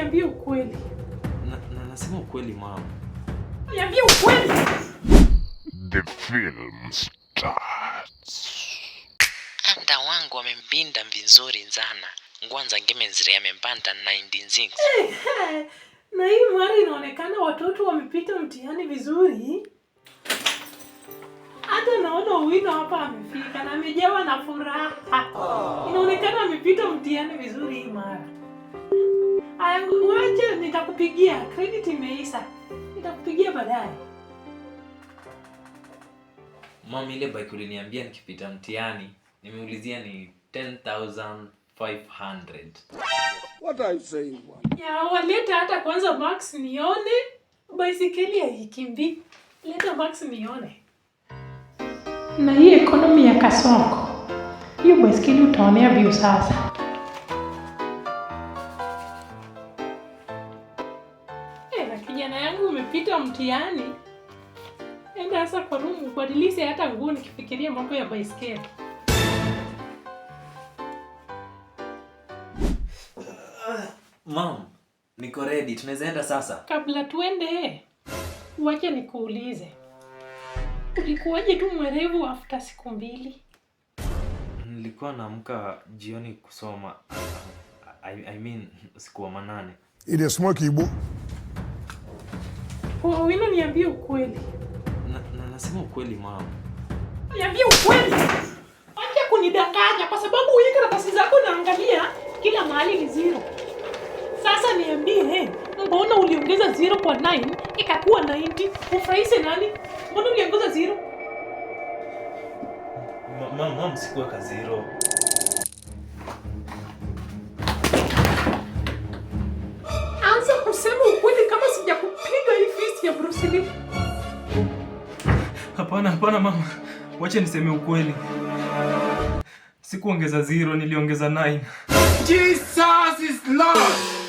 niambie ukweli. Nasema ukweli mama. Niambie ukweli. The film starts. Anda wangu wamembinda vizuri sana. Ngwanza ngemenzire amempanda 96. Na hii mara inaonekana watoto wamepita mtihani vizuri. Hata naona Owino hapa amefika na amejawa na furaha. Inaonekana amepita mtihani vizuri hii mara. Aya, wacha nitakupigia. Credit imeisha. Nitakupigia baadaye. Mama, ile bike uliniambia nikipita mtihani, nimeulizia ni 10,500. What are you saying? Ya, waleta hata kwanza Max nione. Baisikeli haikimbi. Leta Max nione. Na hii economy ya Kasongo. Hiyo baisikeli utaonea view sasa. Na kijana yangu umepita mtihani. Enda sasa kwa room ubadilishe hata nguo nikifikiria mambo ya baisikeli. Mom, niko ready. Tunaweza enda sasa. Kabla tuende, wacha nikuulize. Ulikuwaje tu mwerevu after siku 2? Nilikuwa naamka jioni kusoma. I mean siku wa manane. Ile smoke ibu. Owino, niambie ukweli. Nasema ukweli mama. Niambie ukweli. Acha kunidanganya kwa sababu hii karatasi zako naangalia kila mahali ni 0. Sasa niambie, mbona uliongeza 0 kwa 9 ikakuwa 90? Ufurahishe nani? Mbona uliongeza 0? Mama, sikuweka 0. Anza kusema ukweli kama sijakupiga hii fist ya Bruce Lee. Hapana mama. Wacha niseme ukweli. Sikuongeza 0, niliongeza 9. Jesus is Lord.